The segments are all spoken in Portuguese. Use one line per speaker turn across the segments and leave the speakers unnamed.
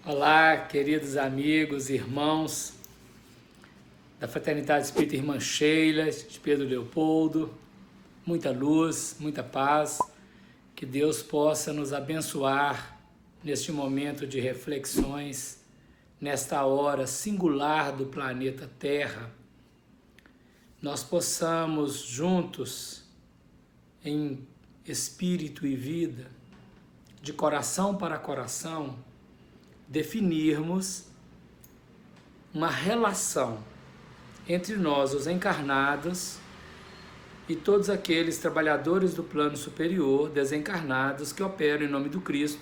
Olá, queridos amigos, irmãos da Fraternidade Espírita Irmã Sheila, de Pedro Leopoldo, muita luz, muita paz, que Deus possa nos abençoar neste momento de reflexões, nesta hora singular do planeta Terra, nós possamos juntos, em espírito e vida, de coração para coração, definirmos uma relação entre nós, os encarnados, e todos aqueles trabalhadores do plano superior, desencarnados, que operam em nome do Cristo,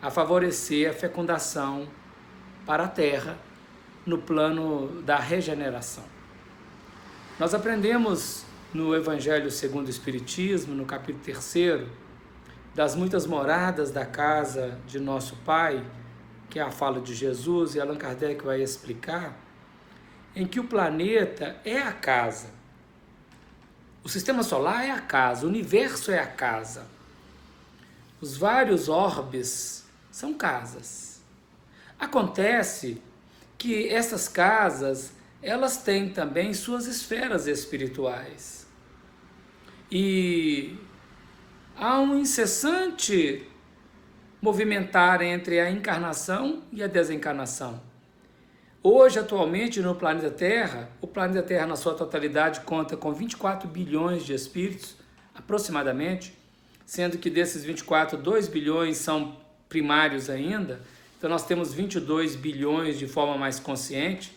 a favorecer a fecundação para a Terra, no plano da regeneração. Nós aprendemos no Evangelho segundo o Espiritismo, no capítulo 3, das muitas moradas da casa de nosso Pai, que é a fala de Jesus, e Allan Kardec vai explicar, em que o planeta é a casa. O sistema solar é a casa, o universo é a casa. Os vários orbes são casas. Acontece que essas casas, elas têm também suas esferas espirituais. E há um incessante movimentar entre a encarnação e a desencarnação. Hoje, atualmente, no planeta Terra, o planeta Terra, na sua totalidade, conta com 24 bilhões de espíritos, aproximadamente, sendo que desses 24, 2 bilhões são primários ainda, então nós temos 22 bilhões de forma mais consciente.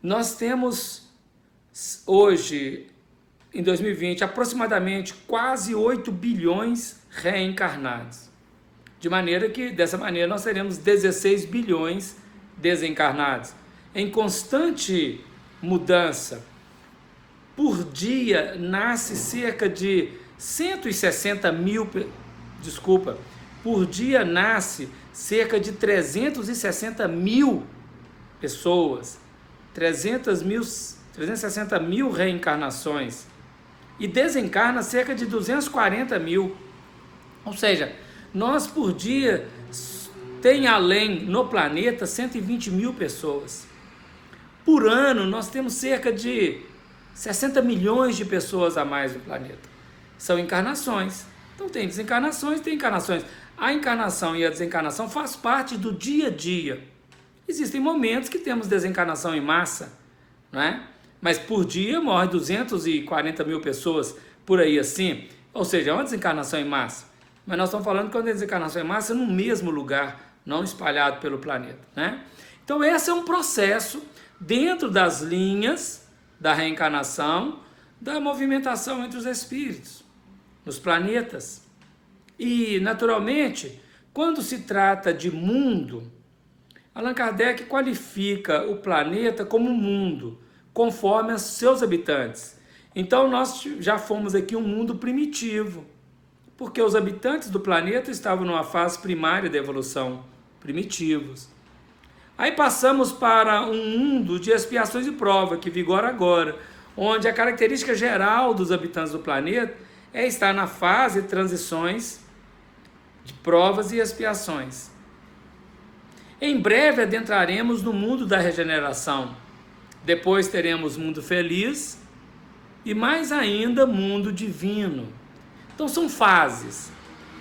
Nós temos, hoje, em 2020, aproximadamente quase 8 bilhões reencarnados. De maneira que, dessa maneira, nós teremos 16 bilhões desencarnados, em constante mudança. Por dia, nasce cerca de 160 mil... Por dia, nasce cerca de 360 mil pessoas, 360 mil reencarnações, e desencarna cerca de 240 mil. Ou seja, nós por dia tem além no planeta 120 mil pessoas. Por ano nós temos cerca de 60 milhões de pessoas a mais no planeta. São encarnações. Então tem desencarnações, tem encarnações. A encarnação e a desencarnação faz parte do dia a dia. Existem momentos que temos desencarnação em massa, não é? Mas por dia morre 240 mil pessoas, por aí assim. Ou seja, é uma desencarnação em massa. Mas nós estamos falando que é uma desencarnação em massa no mesmo lugar, não espalhado pelo planeta, né? Então esse é um processo dentro das linhas da reencarnação, da movimentação entre os espíritos, nos planetas. E, naturalmente, quando se trata de mundo, Allan Kardec qualifica o planeta como mundo, conforme os seus habitantes. Então nós já fomos aqui um mundo primitivo, porque os habitantes do planeta estavam numa fase primária da evolução, primitivos. Aí passamos para um mundo de expiações e prova, que vigora agora, onde a característica geral dos habitantes do planeta é estar na fase de transições de provas e expiações. Em breve adentraremos no mundo da regeneração. Depois teremos mundo feliz e mais ainda mundo divino. Então são fases,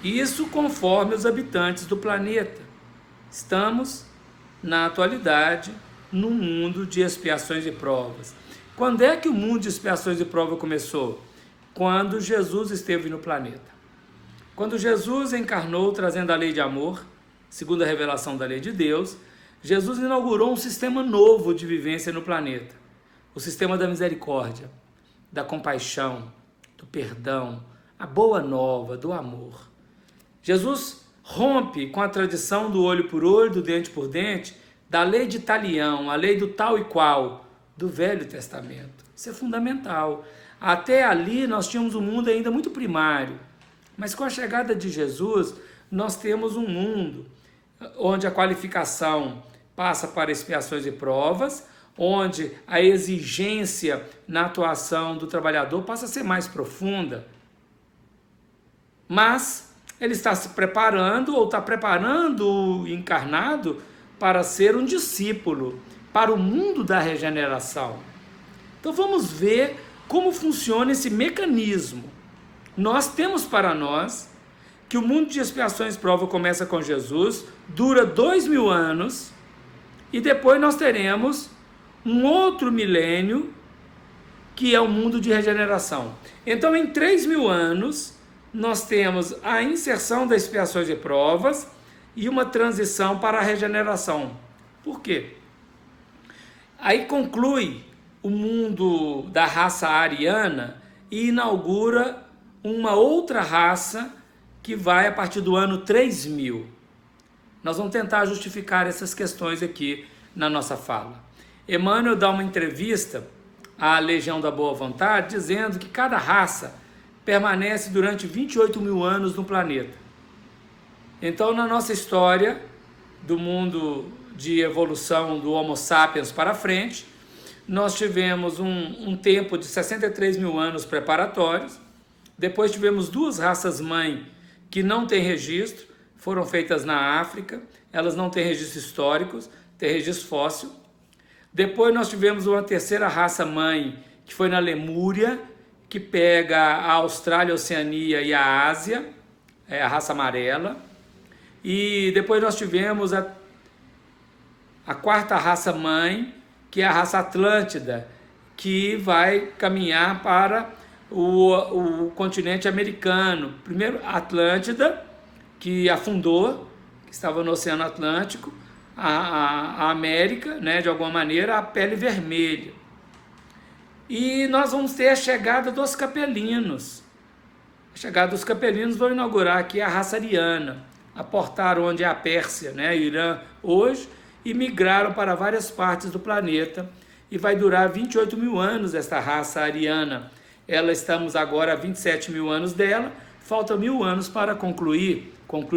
isso conforme os habitantes do planeta. Estamos, na atualidade, no mundo de expiações e provas. Quando é que o mundo de expiações e provas começou? Quando Jesus esteve no planeta. Quando Jesus encarnou trazendo a lei de amor, segundo a revelação da lei de Deus, Jesus inaugurou um sistema novo de vivência no planeta. O sistema da misericórdia, da compaixão, do perdão, a boa nova, do amor. Jesus rompe com a tradição do olho por olho, do dente por dente, da lei de talião, a lei do tal e qual, do Velho Testamento. Isso é fundamental. Até ali nós tínhamos um mundo ainda muito primário, mas com a chegada de Jesus, nós temos um mundo onde a qualificação passa para expiações e provas, onde a exigência na atuação do trabalhador passa a ser mais profunda. Mas ele está se preparando ou está preparando o encarnado para ser um discípulo, para o mundo da regeneração. Então vamos ver como funciona esse mecanismo. Nós temos para nós que o mundo de expiações e prova começa com Jesus, dura 2000 anos, e depois nós teremos um outro milênio, que é o mundo de regeneração. Então, em 3000 anos, nós temos a inserção das expiações e provas e uma transição para a regeneração. Por quê? Aí conclui o mundo da raça ariana e inaugura uma outra raça que vai a partir do ano 3000. Nós vamos tentar justificar essas questões aqui na nossa fala. Emmanuel dá uma entrevista à Legião da Boa Vontade dizendo que cada raça permanece durante 28.000 anos no planeta. Então, na nossa história do mundo de evolução do Homo sapiens para frente, nós tivemos um tempo de 63.000 anos preparatórios, depois tivemos duas raças-mãe que não têm registro, foram feitas na África, elas não têm registros históricos, têm registro fóssil. Depois nós tivemos uma terceira raça-mãe, que foi na Lemúria, que pega a Austrália, a Oceania e a Ásia, é a raça amarela. E depois nós tivemos a quarta raça-mãe, que é a raça Atlântida, que vai caminhar para o continente americano. Primeiro, a Atlântida, que afundou, que estava no Oceano Atlântico, a América, né, de alguma maneira, a pele vermelha. E nós vamos ter a chegada dos capelinos. A chegada dos capelinos vai inaugurar aqui a raça ariana. Aportaram onde é a Pérsia, né, Irã, hoje, e migraram para várias partes do planeta. E vai durar 28.000 anos esta raça ariana. Estamos agora a 27.000 anos dela, falta 1000 anos para concluir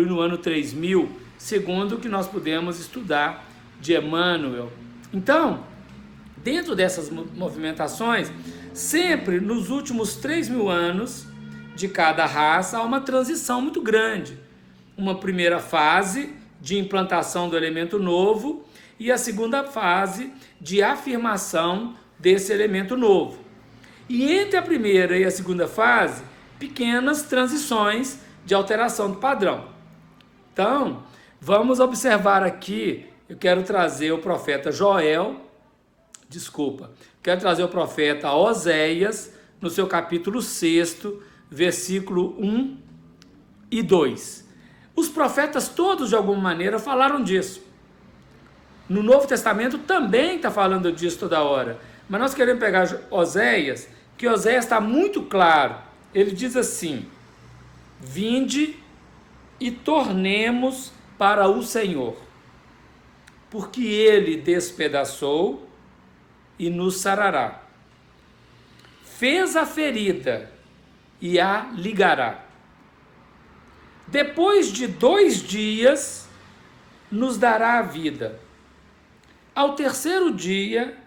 no ano 3000, segundo o que nós podemos estudar de Emmanuel. Então, dentro dessas movimentações, sempre nos últimos 3000 anos de cada raça, há uma transição muito grande. Uma primeira fase de implantação do elemento novo e a segunda fase de afirmação desse elemento novo. E entre a primeira e a segunda fase, pequenas transições de alteração do padrão. Então, vamos observar aqui, eu quero trazer o profeta quero trazer o profeta Oséias, no seu capítulo 6, versículo 1 e 2. Os profetas todos, de alguma maneira, falaram disso. No Novo Testamento também está falando disso toda hora. Mas nós queremos pegar Oséias, que Oséias está muito claro. Ele diz assim: vinde e tornemos para o Senhor, porque Ele despedaçou e nos sarará. Fez a ferida e a ligará. Depois de 2 dias, nos dará a vida. Ao terceiro dia,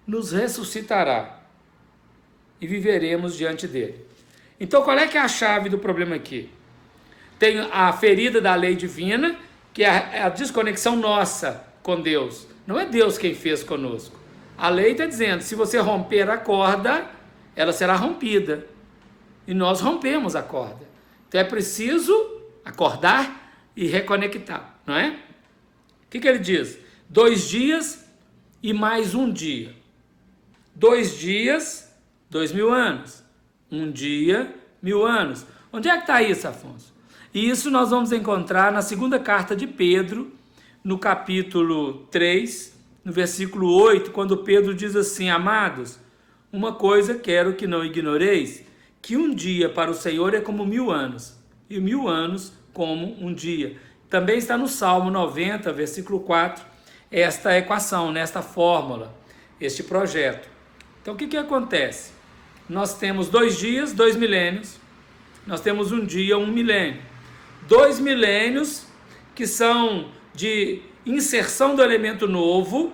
nos ressuscitará e viveremos diante dele. Então, qual é que é a chave do problema aqui? Tem a ferida da lei divina, que é a desconexão nossa com Deus. Não é Deus quem fez conosco. A lei está dizendo, se você romper a corda, ela será rompida. E nós rompemos a corda. Então é preciso acordar e reconectar, não é? O que ele diz? 2 dias e mais 1 dia. 2 dias, 2000 anos. 1 dia, 1000 anos. Onde é que está isso, Afonso? E isso nós vamos encontrar na segunda carta de Pedro, no capítulo 3, no versículo 8, quando Pedro diz assim: amados, uma coisa quero que não ignoreis, que um dia para o Senhor é como 1000 anos, e 1000 anos como um dia. Também está no Salmo 90, versículo 4, esta equação, nesta fórmula, este projeto. Então o que acontece? Nós temos 2 dias, 2 milênios, nós temos 1 dia, 1 milênio. 2 milênios que são de inserção do elemento novo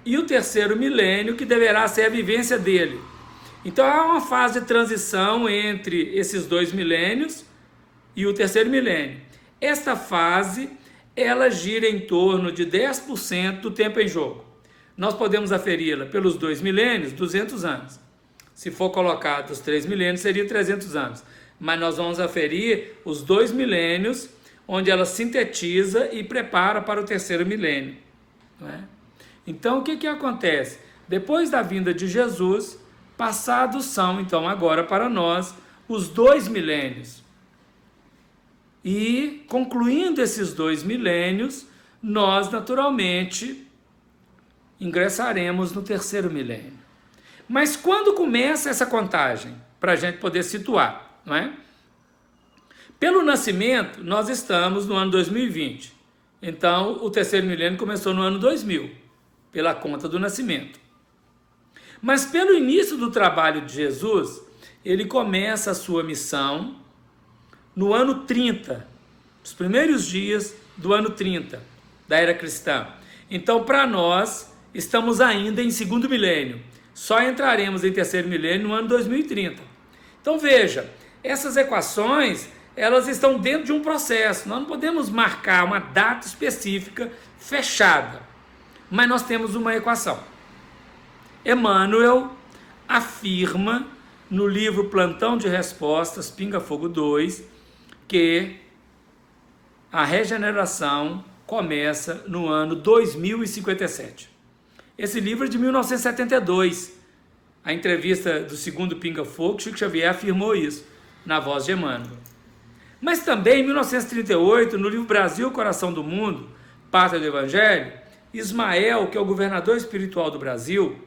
e o terceiro milênio que deverá ser a vivência dele. Então há uma fase de transição entre esses 2 milênios e o terceiro milênio. Esta fase, ela gira em torno de 10% do tempo em jogo. Nós podemos aferi-la pelos 2 milênios, 200 anos. Se for colocado os 3 milênios, seria 300 anos. Mas nós vamos aferir os 2 milênios, onde ela sintetiza e prepara para o terceiro milênio. Não é? Então, o que acontece? Depois da vinda de Jesus, passados são, então, agora para nós, os 2 milênios. E, concluindo esses 2 milênios, nós, naturalmente, ingressaremos no terceiro milênio. Mas quando começa essa contagem? Para a gente poder situar, não é? Pelo nascimento, nós estamos no ano 2020. Então, o terceiro milênio começou no ano 2000, pela conta do nascimento. Mas pelo início do trabalho de Jesus, ele começa a sua missão no ano 30, os primeiros dias do ano 30 da era cristã. Então, para nós, estamos ainda em segundo milênio. Só entraremos em terceiro milênio no ano 2030. Então, veja, essas equações, elas estão dentro de um processo. Nós não podemos marcar uma data específica fechada, mas nós temos uma equação. Emmanuel afirma no livro Plantão de Respostas, Pinga Fogo 2, que a regeneração começa no ano 2057. Esse livro é de 1972. A entrevista do segundo Pinga Fogo, Chico Xavier afirmou isso, na voz de Emmanuel. Mas também, em 1938, no livro Brasil, Coração do Mundo, Pátria do Evangelho, Ismael, que é o governador espiritual do Brasil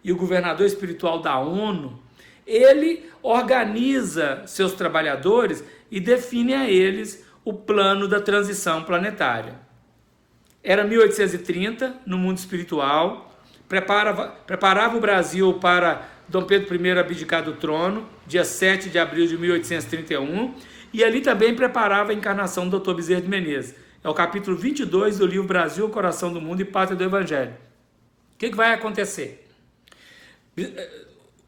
e o governador espiritual da ONU, ele organiza seus trabalhadores e define a eles o plano da transição planetária. Era 1830, no mundo espiritual, preparava o Brasil para Dom Pedro I abdicar do trono, dia 7 de abril de 1831, e ali também preparava a encarnação do Dr. Bezerra de Menezes. É o capítulo 22 do livro Brasil, Coração do Mundo e Pátria do Evangelho. O que vai acontecer?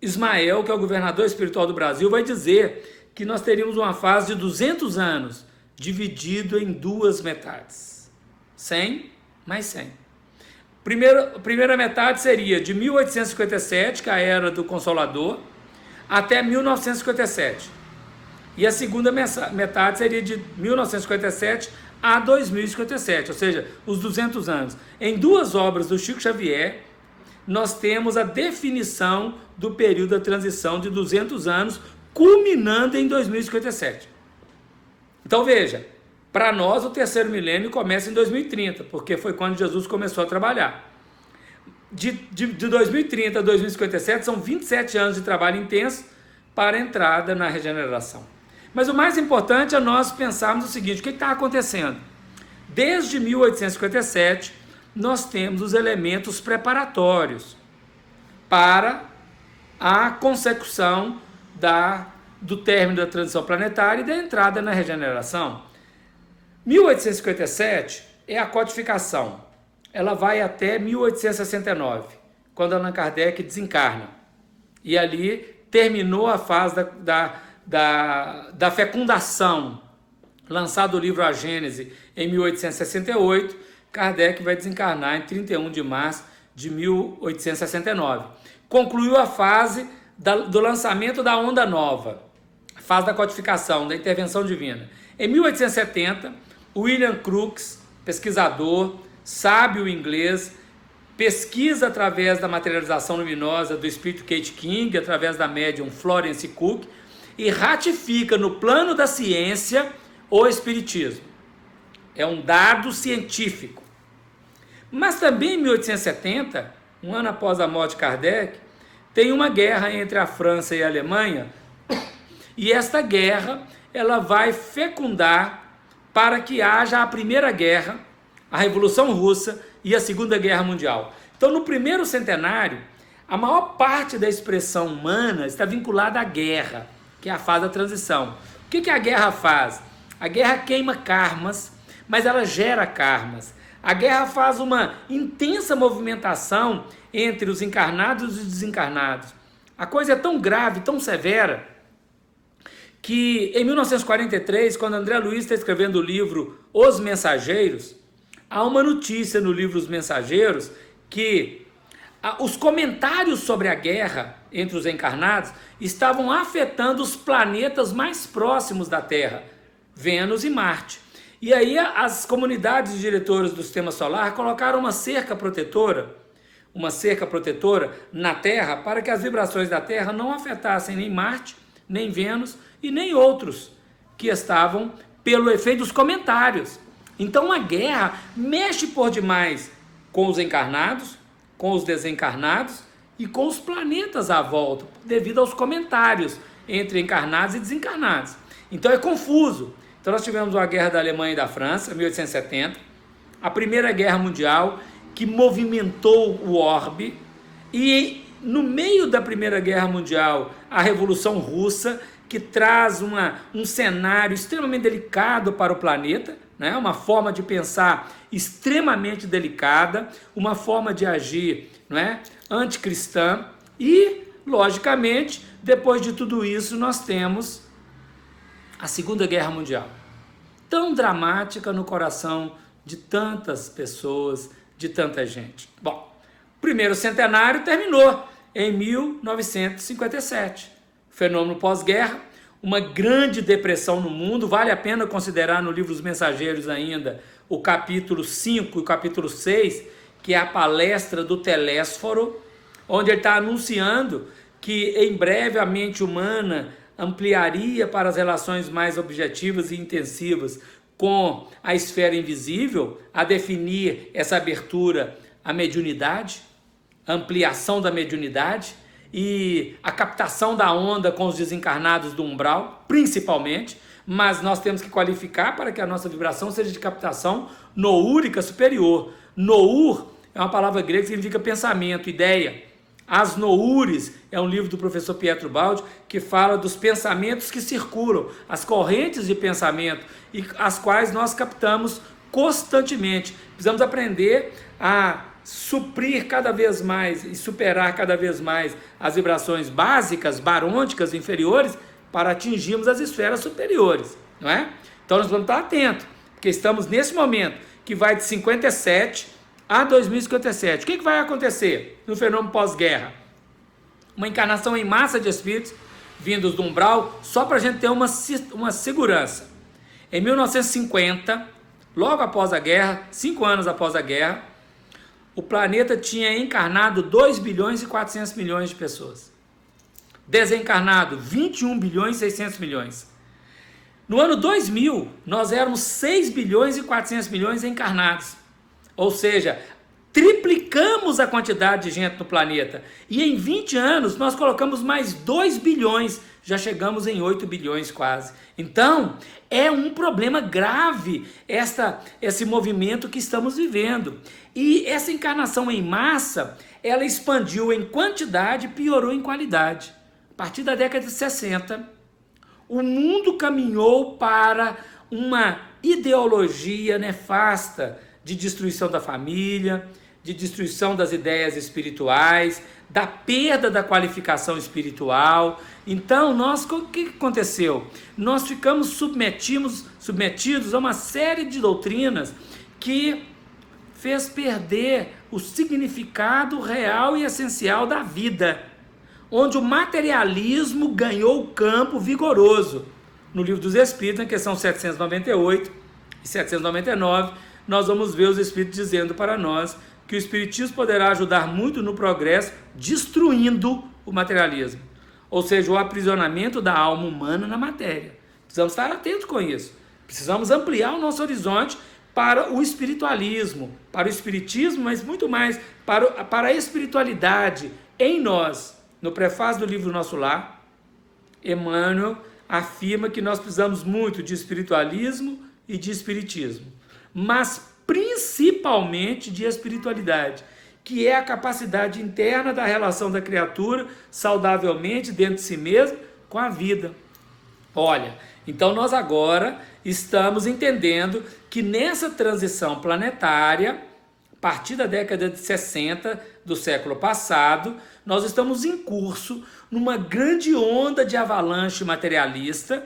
Ismael, que é o governador espiritual do Brasil, vai dizer que nós teríamos uma fase de 200 anos, dividido em 2 metades. 100 mais 100. A primeira metade seria de 1857, que é a Era do Consolador, até 1957. E a segunda metade seria de 1957 a 2057, ou seja, os 200 anos. Em 2 obras do Chico Xavier, nós temos a definição do período da transição de 200 anos, culminando em 2057. Então veja, para nós o terceiro milênio começa em 2030, porque foi quando Jesus começou a trabalhar. De 2030 a 2057 são 27 anos de trabalho intenso para a entrada na regeneração. Mas o mais importante é nós pensarmos o seguinte: o que está acontecendo? Desde 1857, nós temos os elementos preparatórios para a consecução do término da transição planetária e da entrada na regeneração. 1857 é a codificação. Ela vai até 1869, quando Allan Kardec desencarna. E ali terminou a fase da fecundação. Lançado o livro A Gênese em 1868, Kardec vai desencarnar em 31 de março de 1869. Concluiu a fase do lançamento da onda nova, a fase da codificação, da intervenção divina. Em 1870, William Crookes, pesquisador, sábio inglês, pesquisa através da materialização luminosa do espírito Kate King, através da médium Florence Cook, e ratifica no plano da ciência o espiritismo. É um dado científico. Mas também em 1870, um ano após a morte de Kardec, tem uma guerra entre a França e a Alemanha, e esta guerra ela vai fecundar para que haja a Primeira Guerra, a Revolução Russa e a Segunda Guerra Mundial. Então, no primeiro centenário, a maior parte da expressão humana está vinculada à guerra, que é a fase da transição. O que a guerra faz? A guerra queima karmas, mas ela gera karmas. A guerra faz uma intensa movimentação entre os encarnados e os desencarnados. A coisa é tão grave, tão severa, que em 1943, quando André Luiz está escrevendo o livro Os Mensageiros, há uma notícia no livro Os Mensageiros que os comentários sobre a guerra entre os encarnados estavam afetando os planetas mais próximos da Terra, Vênus e Marte. E aí as comunidades de diretores do Sistema Solar colocaram uma cerca protetora na Terra para que as vibrações da Terra não afetassem nem Marte, nem Vênus e nem outros que estavam pelo efeito dos comentários. Então a guerra mexe por demais com os encarnados, com os desencarnados e com os planetas à volta, devido aos comentários entre encarnados e desencarnados. Então é confuso. Então nós tivemos a Guerra da Alemanha e da França, 1870, a Primeira Guerra Mundial, que movimentou o orbe, e no meio da Primeira Guerra Mundial, a Revolução Russa, que traz um cenário extremamente delicado para o planeta, né? Uma forma de pensar extremamente delicada, uma forma de agir, não é? Anticristã, e, logicamente, depois de tudo isso, nós temos a Segunda Guerra Mundial, tão dramática no coração de tantas pessoas, de tanta gente. Bom, o primeiro centenário terminou em 1957. Fenômeno pós-guerra, uma grande depressão no mundo. Vale a pena considerar no livro Os Mensageiros ainda o capítulo 5 e o capítulo 6, que é a palestra do Telésforo, onde ele está anunciando que em breve a mente humana ampliaria para as relações mais objetivas e intensivas com a esfera invisível, a definir essa abertura à mediunidade, a ampliação da mediunidade e a captação da onda com os desencarnados do umbral, principalmente, mas nós temos que qualificar para que a nossa vibração seja de captação noúrica superior. Nour é uma palavra grega que significa pensamento, ideia. As Noures é um livro do professor Pietro Baldi que fala dos pensamentos que circulam, as correntes de pensamento, e as quais nós captamos constantemente. Precisamos aprender a suprir cada vez mais e superar cada vez mais as vibrações básicas, barônicas, inferiores, para atingirmos as esferas superiores, não é? Então nós vamos estar atentos, porque estamos nesse momento que vai de 57 a 2057. O que vai acontecer no fenômeno pós-guerra? Uma encarnação em massa de espíritos vindos do umbral, só para a gente ter uma segurança. Em 1950, logo após a guerra, 5 anos após a guerra, o planeta tinha encarnado 2 bilhões e 400 milhões de pessoas. Desencarnado, 21 bilhões e 600 milhões. No ano 2000, nós éramos 6 bilhões e 400 milhões encarnados. Ou seja, triplicamos a quantidade de gente no planeta. E em 20 anos, nós colocamos mais 2 bilhões. Já chegamos em 8 bilhões quase. Então, é um problema grave esse movimento que estamos vivendo. E essa encarnação em massa, ela expandiu em quantidade e piorou em qualidade. A partir da década de 60, o mundo caminhou para uma ideologia nefasta de destruição da família, de destruição das ideias espirituais, da perda da qualificação espiritual. Então, o que aconteceu? Nós ficamos submetidos a uma série de doutrinas que fez perder o significado real e essencial da vida, onde o materialismo ganhou campo vigoroso. No Livro dos Espíritos, na questão 798 e 799, nós vamos ver os Espíritos dizendo para nós que o Espiritismo poderá ajudar muito no progresso, destruindo o materialismo, ou seja, o aprisionamento da alma humana na matéria. Precisamos estar atentos com isso. Precisamos ampliar o nosso horizonte para o espiritualismo, para o espiritismo, mas muito mais para a espiritualidade em nós. No prefácio do livro Nosso Lar, Emmanuel afirma que nós precisamos muito de espiritualismo e de espiritismo, mas principalmente de espiritualidade, que é a capacidade interna da relação da criatura saudavelmente dentro de si mesmo com a vida. Olha, então nós agora estamos entendendo que nessa transição planetária, a partir da década de 60 do século passado, nós estamos em curso numa grande onda de avalanche materialista,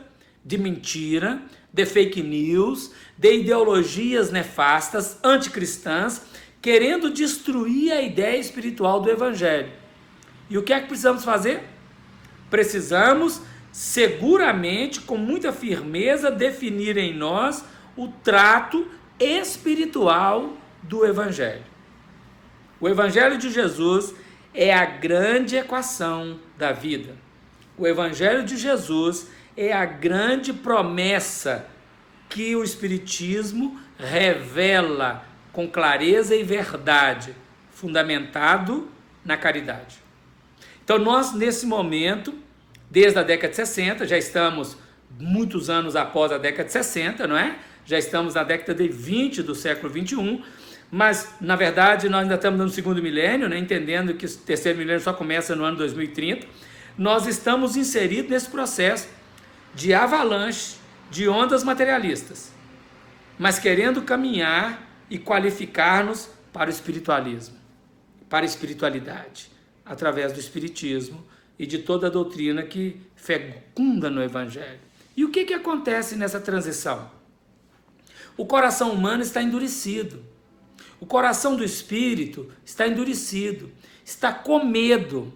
de mentira, de fake news, de ideologias nefastas, anticristãs, querendo destruir a ideia espiritual do Evangelho. E o que é que precisamos fazer? Precisamos, seguramente, com muita firmeza, definir em nós o trato espiritual do Evangelho. O Evangelho de Jesus é a grande equação da vida. O Evangelho de Jesus é a grande promessa que o Espiritismo revela com clareza e verdade, fundamentado na caridade. Então nós, nesse momento, desde a década de 60, já estamos muitos anos após a década de 60, não é? Já estamos na década de 20 do século 21, mas, na verdade, nós ainda estamos no segundo milênio, né? Entendendo que o terceiro milênio só começa no ano 2030. Nós estamos inseridos nesse processo de avalanche, de ondas materialistas, mas querendo caminhar e qualificar-nos para o espiritualismo, para a espiritualidade, através do espiritismo e de toda a doutrina que fecunda no Evangelho. E o que acontece nessa transição? O coração humano está endurecido. O coração do espírito está endurecido, está com medo,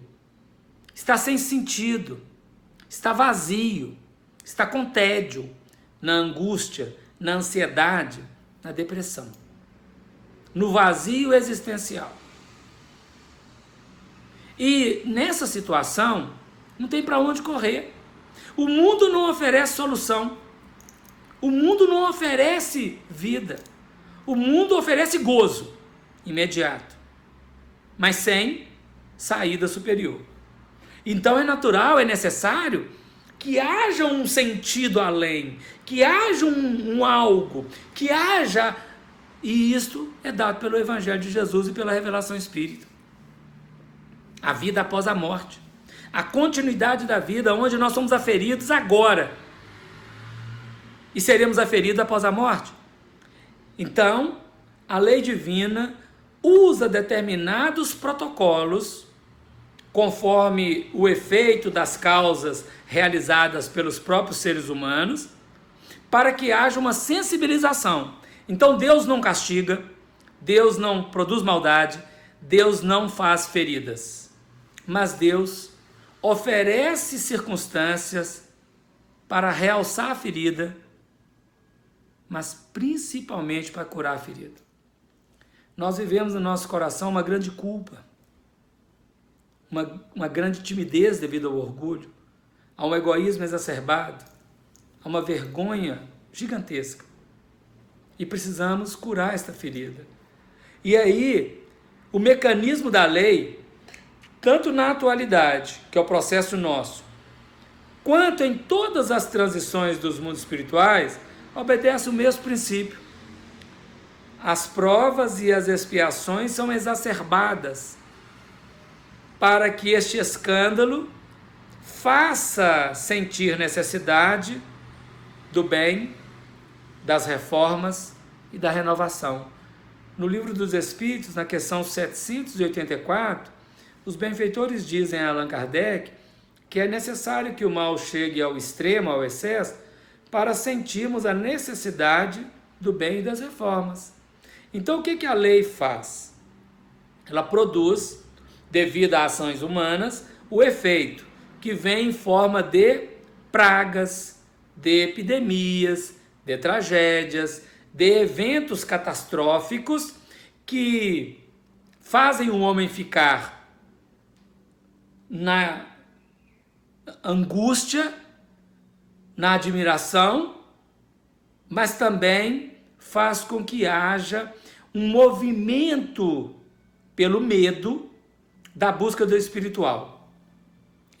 está sem sentido, está vazio, está com tédio, na angústia, na ansiedade, na depressão, no vazio existencial. E nessa situação, não tem para onde correr. O mundo não oferece solução. O mundo não oferece vida. O mundo oferece gozo imediato, mas sem saída superior. Então é natural, é necessário que haja um sentido além, que haja um algo, que haja... E isto é dado pelo Evangelho de Jesus e pela revelação espírita. A vida após a morte. A continuidade da vida, onde nós somos aferidos agora. E seremos aferidos após a morte. Então, a lei divina usa determinados protocolos, conforme o efeito das causas realizadas pelos próprios seres humanos, para que haja uma sensibilização. Então Deus não castiga, Deus não produz maldade, Deus não faz feridas, mas Deus oferece circunstâncias para realçar a ferida, mas principalmente para curar a ferida. Nós vivemos no nosso coração uma grande culpa, uma grande timidez devido ao orgulho, a um egoísmo exacerbado, a uma vergonha gigantesca. E precisamos curar esta ferida. E aí, o mecanismo da lei, tanto na atualidade, que é o processo nosso, quanto em todas as transições dos mundos espirituais, obedece o mesmo princípio. As provas e as expiações são exacerbadas para que este escândalo faça sentir necessidade do bem, das reformas e da renovação. No Livro dos Espíritos, na questão 784, os benfeitores dizem a Allan Kardec que é necessário que o mal chegue ao extremo, ao excesso, para sentirmos a necessidade do bem e das reformas. Então, o que a lei faz? Ela produz, devido a ações humanas, o efeito que vem em forma de pragas, de epidemias, de tragédias, de eventos catastróficos que fazem o homem ficar na angústia, na admiração, mas também faz com que haja um movimento pelo medo da busca do espiritual.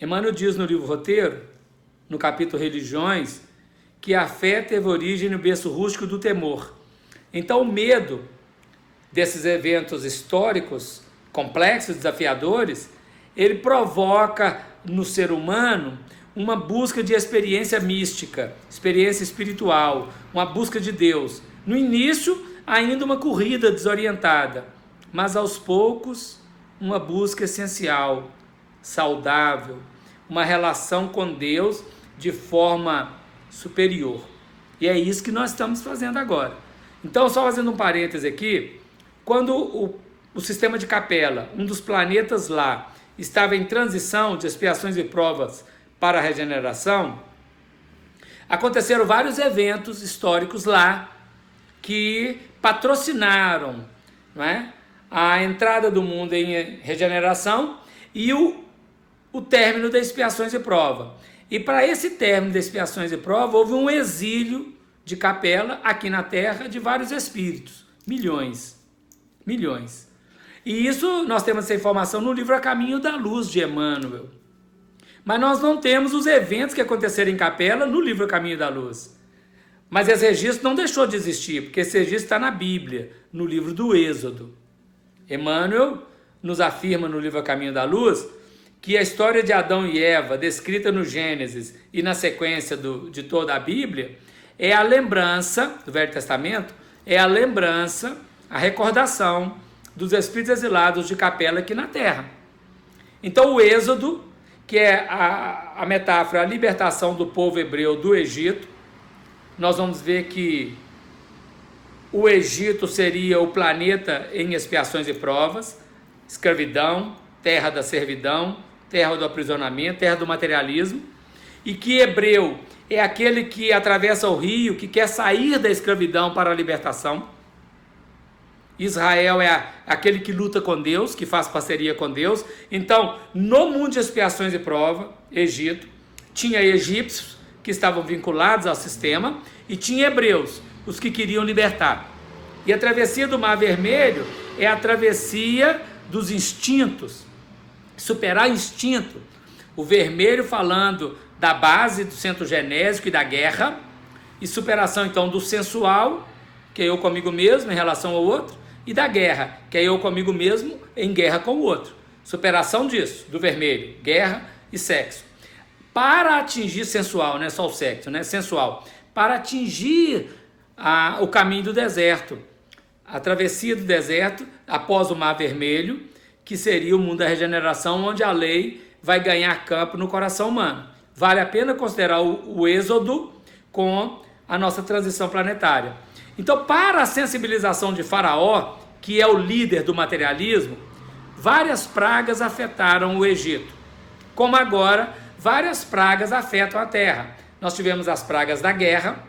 Emmanuel diz no livro Roteiro, no capítulo Religiões, que a fé teve origem no berço rústico do temor. Então o medo desses eventos históricos, complexos, desafiadores, ele provoca no ser humano uma busca de experiência mística, experiência espiritual, uma busca de Deus. No início, ainda uma corrida desorientada, mas aos poucos, uma busca essencial, saudável, uma relação com Deus de forma superior. E é isso que nós estamos fazendo agora. Então, só fazendo um parêntese aqui, quando o sistema de Capela, um dos planetas lá, estava em transição de expiações e provas para a regeneração, aconteceram vários eventos históricos lá que patrocinaram, não é, a entrada do mundo em regeneração e o término das expiações e prova. E para esse término das expiações e prova, houve um exílio de Capela aqui na Terra de vários espíritos, milhões. E isso, nós temos essa informação no livro A Caminho da Luz, de Emmanuel. Mas nós não temos os eventos que aconteceram em Capela no livro A Caminho da Luz. Mas esse registro não deixou de existir, porque esse registro está na Bíblia, no livro do Êxodo. Emmanuel nos afirma no livro A Caminho da Luz que a história de Adão e Eva, descrita no Gênesis e na sequência de toda a Bíblia, é a lembrança do Velho Testamento, é a lembrança, a recordação dos espíritos exilados de Capela aqui na Terra. Então o Êxodo, que é a metáfora, a libertação do povo hebreu do Egito, nós vamos ver que o Egito seria o planeta em expiações e provas, escravidão, terra da servidão, terra do aprisionamento, terra do materialismo, e que hebreu é aquele que atravessa o rio, que quer sair da escravidão para a libertação. Israel é aquele que luta com Deus, que faz parceria com Deus. Então, no mundo de expiações e prova, Egito, tinha egípcios que estavam vinculados ao sistema e tinha hebreus, os que queriam libertar. E a travessia do Mar Vermelho é a travessia dos instintos, superar instinto. O vermelho falando da base do centro genésico e da guerra, e superação então do sensual, que é eu comigo mesmo em relação ao outro, e da guerra, que é eu comigo mesmo em guerra com o outro. Superação disso, do vermelho, guerra e sexo. Para atingir sensual, não é só o sexo, né? Sensual. Para atingir o caminho do deserto, a travessia do deserto após o Mar Vermelho, que seria o mundo da regeneração, onde a lei vai ganhar campo no coração humano. Vale a pena considerar o Êxodo com a nossa transição planetária. Então, para a sensibilização de Faraó, que é o líder do materialismo, várias pragas afetaram o Egito. Como agora, várias pragas afetam a Terra. Nós tivemos as pragas da guerra,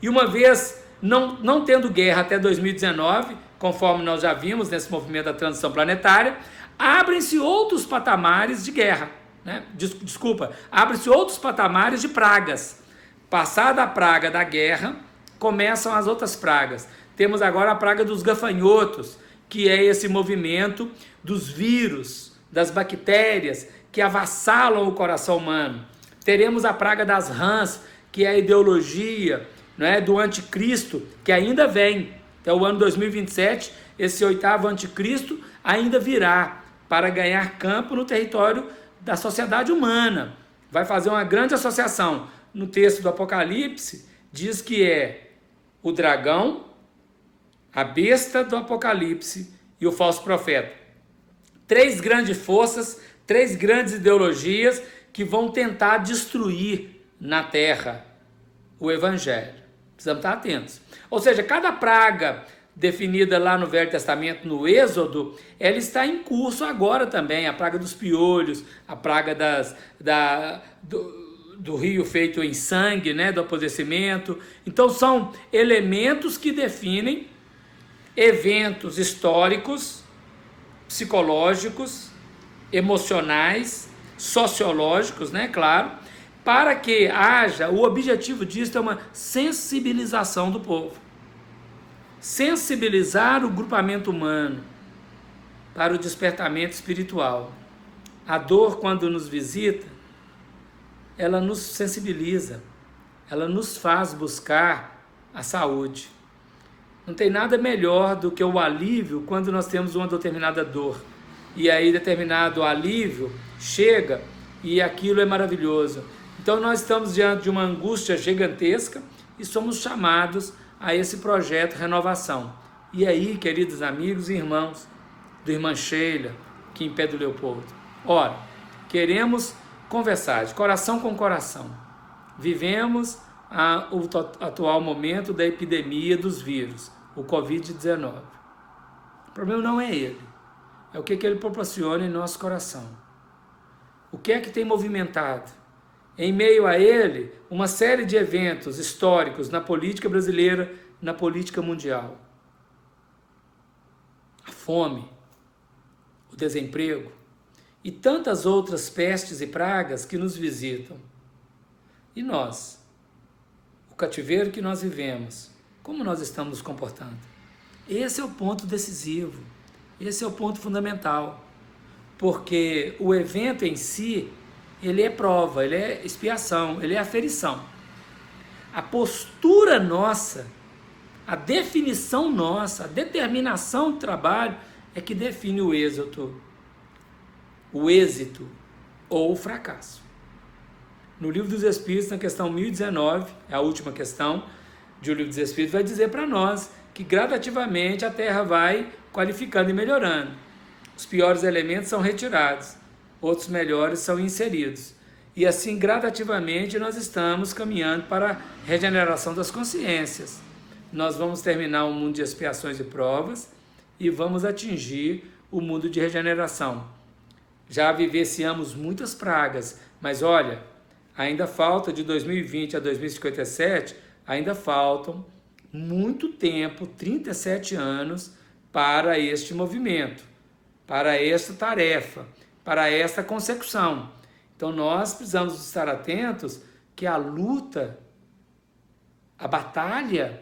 e uma vez não tendo guerra até 2019, conforme nós já vimos nesse movimento da transição planetária, abrem-se outros patamares de guerra, né? Abrem-se outros patamares de pragas. Passada a praga da guerra, começam as outras pragas. Temos agora a praga dos gafanhotos, que é esse movimento dos vírus, das bactérias que avassalam o coração humano. Teremos a praga das rãs, que é a ideologia, né, do anticristo, que ainda vem. Até o ano 2027, esse oitavo anticristo ainda virá para ganhar campo no território da sociedade humana. Vai fazer uma grande associação. No texto do Apocalipse, diz que é o dragão, a besta do Apocalipse e o falso profeta. Três grandes forças, três grandes ideologias que vão tentar destruir na Terra o Evangelho. Precisamos estar atentos. Ou seja, cada praga definida lá no Velho Testamento, no Êxodo, ela está em curso agora também. A praga dos piolhos, a praga do rio feito em sangue, né, do apodrecimento. Então são elementos que definem eventos históricos, psicológicos, emocionais, sociológicos, né, claro, para que haja, o objetivo disso é uma sensibilização do povo. Sensibilizar o grupamento humano para o despertamento espiritual. A dor, quando nos visita, ela nos sensibiliza, ela nos faz buscar a saúde. Não tem nada melhor do que o alívio quando nós temos uma determinada dor. E aí determinado alívio chega e aquilo é maravilhoso. Então nós estamos diante de uma angústia gigantesca e somos chamados a esse projeto Renovação. E aí, queridos amigos e irmãos do Irmã Sheila, que em Pedro Leopoldo, ora, queremos conversar de coração com coração. Vivemos o atual momento da epidemia dos vírus, o Covid-19. O problema não é ele, é o que ele proporciona em nosso coração. O que é que tem movimentado? Em meio a ele, uma série de eventos históricos na política brasileira, na política mundial. A fome, o desemprego e tantas outras pestes e pragas que nos visitam. E nós, o cativeiro que nós vivemos, como nós estamos nos comportando? Esse é o ponto decisivo, esse é o ponto fundamental, porque o evento em si, ele é prova, ele é expiação, ele é aferição. A postura nossa, a definição nossa, a determinação do trabalho é que define o êxito ou o fracasso. No Livro dos Espíritos, na questão 1019, é a última questão de O Livro dos Espíritos, vai dizer para nós que gradativamente a Terra vai qualificando e melhorando. Os piores elementos são retirados, outros melhores são inseridos. E assim, gradativamente, nós estamos caminhando para a regeneração das consciências. Nós vamos terminar o mundo de expiações e provas e vamos atingir o mundo de regeneração. Já vivenciamos muitas pragas, mas olha, ainda falta de 2020 a 2057, ainda faltam muito tempo, 37 anos, para este movimento, para esta tarefa, para esta consecução. Então nós precisamos estar atentos que a luta, a batalha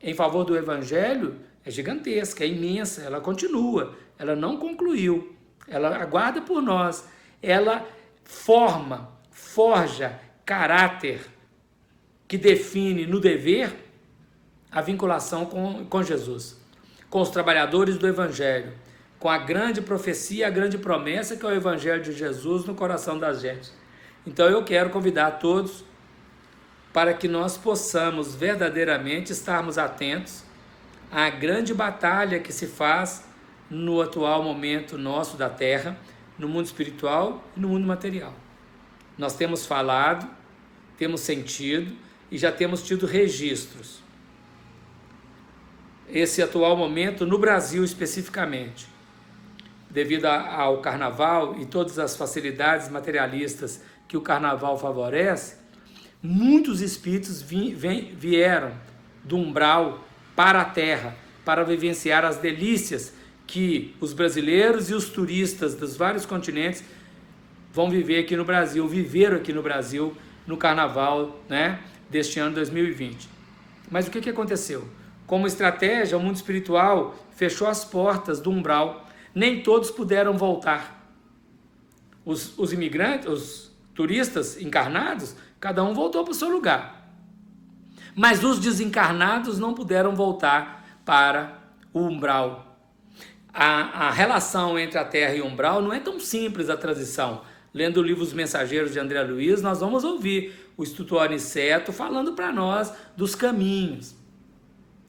em favor do Evangelho é gigantesca, é imensa, ela continua, ela não concluiu, ela aguarda por nós, ela forja caráter que define no dever a vinculação com Jesus, com os trabalhadores do Evangelho, com a grande profecia, a grande promessa que é o Evangelho de Jesus no coração das gente. Então eu quero convidar todos para que nós possamos verdadeiramente estarmos atentos à grande batalha que se faz no atual momento nosso da Terra, no mundo espiritual e no mundo material. Nós temos falado, temos sentido e já temos tido registros. Esse atual momento no Brasil especificamente, devido ao carnaval e todas as facilidades materialistas que o carnaval favorece, muitos espíritos vieram do umbral para a Terra, para vivenciar as delícias que os brasileiros e os turistas dos vários continentes vão viver aqui no Brasil, viveram aqui no Brasil no carnaval, né, deste ano 2020. Mas o que aconteceu? Como estratégia, o mundo espiritual fechou as portas do umbral. Nem todos puderam voltar. Os imigrantes, os turistas encarnados, cada um voltou para o seu lugar. Mas os desencarnados não puderam voltar para o umbral. A relação entre a Terra e o umbral não é tão simples a transição. Lendo o livro Os Mensageiros de André Luiz, nós vamos ouvir o instrutor Aniceto falando para nós dos caminhos.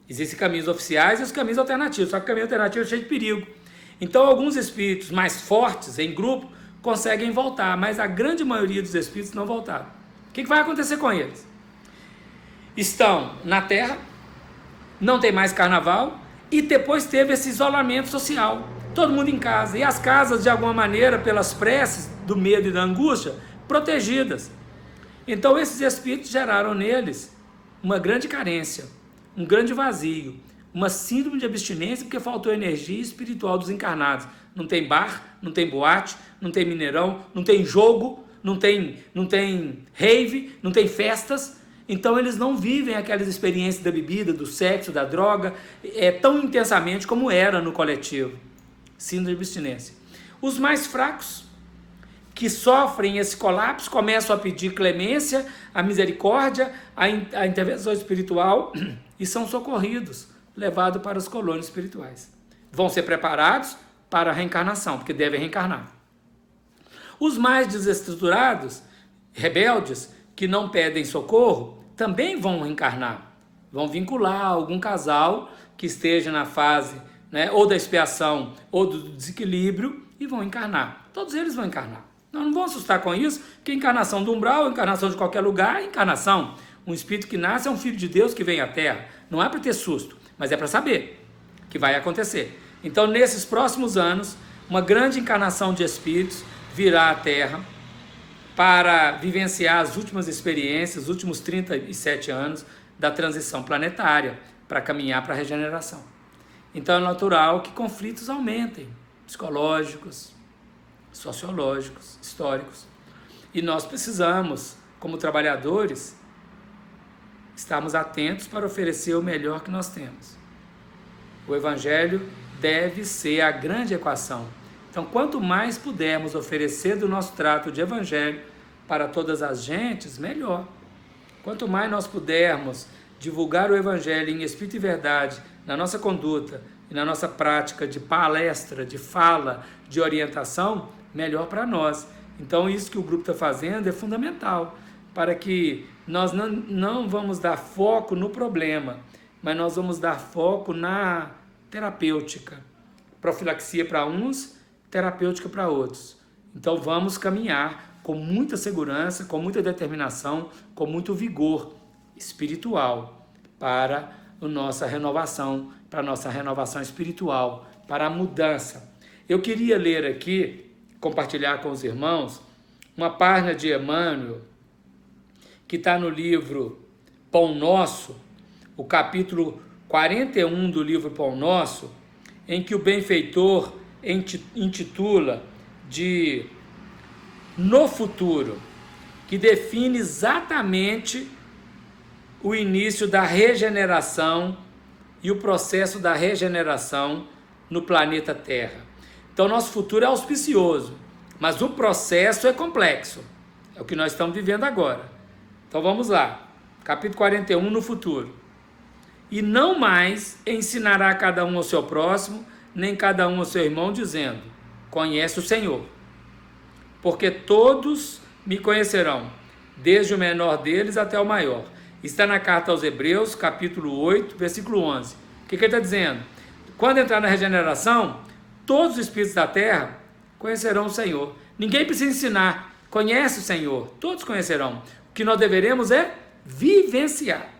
Existem caminhos oficiais e os caminhos alternativos, só que o caminho alternativo é cheio de perigo. Então alguns espíritos mais fortes, em grupo, conseguem voltar, mas a grande maioria dos espíritos não voltaram. O que vai acontecer com eles? Estão na Terra, não tem mais carnaval, e depois teve esse isolamento social, todo mundo em casa, e as casas de alguma maneira, pelas preces do medo e da angústia, protegidas. Então esses espíritos geraram neles uma grande carência, um grande vazio, uma síndrome de abstinência porque faltou energia espiritual dos encarnados. Não tem bar, não tem boate, não tem Mineirão, não tem jogo, não tem rave, não tem festas. Então eles não vivem aquelas experiências da bebida, do sexo, da droga, tão intensamente como era no coletivo. Síndrome de abstinência. Os mais fracos, que sofrem esse colapso, começam a pedir clemência, a misericórdia, a intervenção espiritual e são socorridos, levados para as colônias espirituais. Vão ser preparados para a reencarnação, porque devem reencarnar. Os mais desestruturados, rebeldes, que não pedem socorro, também vão reencarnar. Vão vincular algum casal que esteja na fase, né, ou da expiação ou do desequilíbrio e vão encarnar. Todos eles vão encarnar. Nós não vamos assustar com isso, porque encarnação do umbral, encarnação de qualquer lugar, é encarnação. Um espírito que nasce é um filho de Deus que vem à Terra. Não é para ter susto, mas é para saber que vai acontecer. Então, nesses próximos anos, uma grande encarnação de espíritos virá à Terra para vivenciar as últimas experiências, os últimos 37 anos da transição planetária, para caminhar para a regeneração. Então é natural que conflitos aumentem, psicológicos, sociológicos, históricos. E nós precisamos, como trabalhadores, estarmos atentos para oferecer o melhor que nós temos. O Evangelho deve ser a grande equação. Então, quanto mais pudermos oferecer do nosso trato de Evangelho para todas as gentes, melhor. Quanto mais nós pudermos divulgar o Evangelho em espírito e verdade na nossa conduta e na nossa prática de palestra, de fala, de orientação, melhor para nós. Então, isso que o grupo está fazendo é fundamental para que nós não vamos dar foco no problema, mas nós vamos dar foco na terapêutica. Profilaxia para uns, terapêutica para outros. Então, vamos caminhar com muita segurança, com muita determinação, com muito vigor espiritual para a nossa renovação, para a nossa renovação espiritual, para a mudança. Eu queria ler aqui, compartilhar com os irmãos, uma página de Emmanuel, que está no livro Pão Nosso, o capítulo 41 do livro Pão Nosso, em que o benfeitor intitula de No Futuro, que define exatamente o início da regeneração e o processo da regeneração no planeta Terra. Então, nosso futuro é auspicioso, mas o processo é complexo. É o que nós estamos vivendo agora. Então, vamos lá. Capítulo 41, no futuro. E não mais ensinará cada um ao seu próximo, nem cada um ao seu irmão, dizendo: conhece o Senhor. Porque todos me conhecerão, desde o menor deles até o maior. Está na carta aos Hebreus, capítulo 8, versículo 11. O que ele está dizendo? Quando entrar na regeneração, todos os espíritos da terra conhecerão o Senhor. Ninguém precisa ensinar. Conhece o Senhor. Todos conhecerão. O que nós deveremos é vivenciar.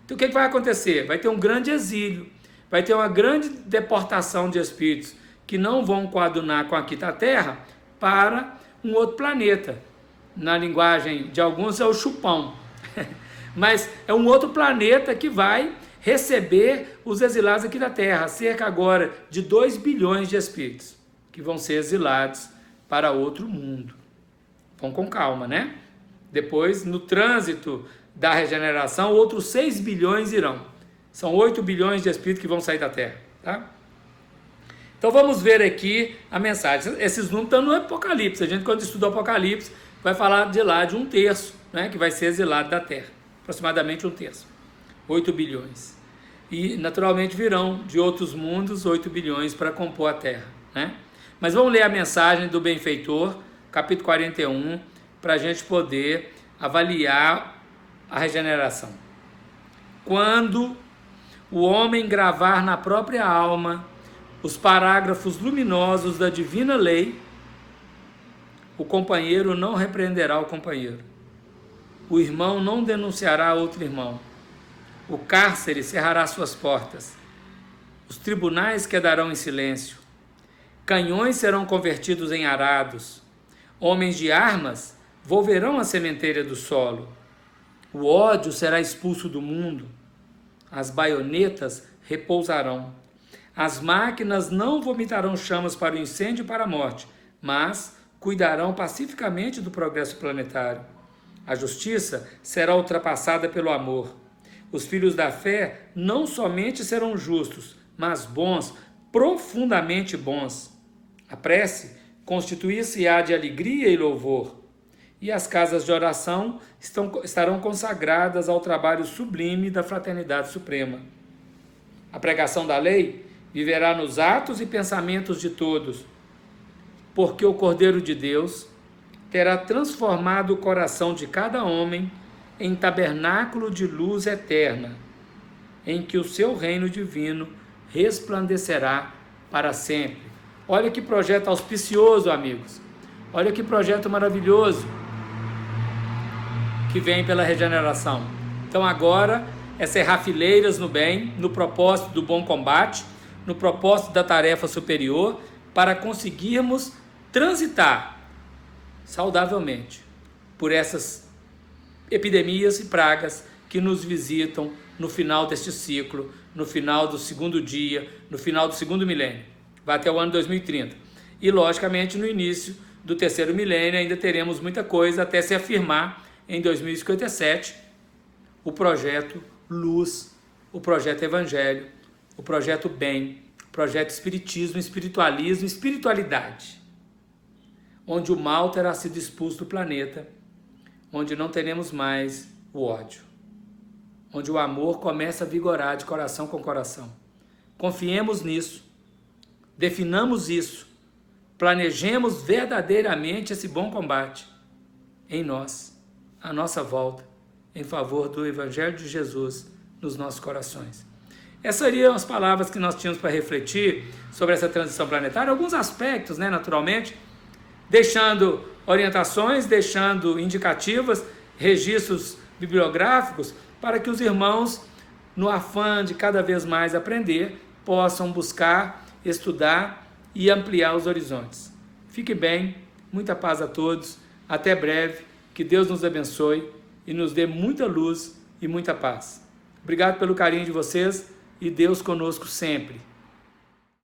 Então o que vai acontecer? Vai ter um grande exílio. Vai ter uma grande deportação de espíritos que não vão coadunar com aqui da terra para um outro planeta. Na linguagem de alguns é o chupão. Mas é um outro planeta que vai receber os exilados aqui da Terra. Cerca agora de 2 bilhões de espíritos que vão ser exilados para outro mundo. Vão com calma, né? Depois, no trânsito da regeneração, outros 6 bilhões irão. São 8 bilhões de espíritos que vão sair da Terra, tá? Então vamos ver aqui a mensagem. Esses números estão no Apocalipse. A gente, quando estuda o Apocalipse, vai falar de lá de 1/3, né, que vai ser exilado da Terra. Aproximadamente 1/3. 8 bilhões. E, naturalmente, virão de outros mundos 8 bilhões para compor a Terra, né? Mas vamos ler a mensagem do benfeitor, capítulo 41, para a gente poder avaliar a regeneração. Quando o homem gravar na própria alma os parágrafos luminosos da divina lei, o companheiro não repreenderá o companheiro. O irmão não denunciará outro irmão. O cárcere cerrará suas portas. Os tribunais quedarão em silêncio. Canhões serão convertidos em arados. Homens de armas volverão à sementeira do solo. O ódio será expulso do mundo. As baionetas repousarão. As máquinas não vomitarão chamas para o incêndio e para a morte, mas cuidarão pacificamente do progresso planetário. A justiça será ultrapassada pelo amor. Os filhos da fé não somente serão justos, mas bons, profundamente bons. A prece constituir-se-á de alegria e louvor. E as casas de oração estarão consagradas ao trabalho sublime da fraternidade suprema. A pregação da lei viverá nos atos e pensamentos de todos, porque o Cordeiro de Deus terá transformado o coração de cada homem em tabernáculo de luz eterna, em que o seu reino divino resplandecerá para sempre. Olha que projeto auspicioso, amigos. Olha que projeto maravilhoso que vem pela regeneração. Então agora é cerrar fileiras no bem, no propósito do bom combate, no propósito da tarefa superior, para conseguirmos transitar saudavelmente por essas epidemias e pragas que nos visitam no final deste ciclo, no final do segundo dia, no final do segundo milênio. Vai até o ano 2030. E, logicamente, no início do terceiro milênio ainda teremos muita coisa até se afirmar em 2057 o projeto Luz, o projeto Evangelho, o projeto Bem, o projeto Espiritismo, Espiritualismo, Espiritualidade, onde o mal terá sido expulso do planeta, onde não teremos mais o ódio, onde o amor começa a vigorar de coração com coração. Confiemos nisso, definamos isso, planejemos verdadeiramente esse bom combate em nós, à nossa volta, em favor do Evangelho de Jesus nos nossos corações. Essas seriam as palavras que nós tínhamos para refletir sobre essa transição planetária, alguns aspectos, naturalmente, deixando orientações, deixando indicativas, registros bibliográficos, para que os irmãos, no afã de cada vez mais aprender, possam buscar, estudar e ampliar os horizontes. Fique bem, muita paz a todos, até breve, que Deus nos abençoe e nos dê muita luz e muita paz. Obrigado pelo carinho de vocês e Deus conosco sempre.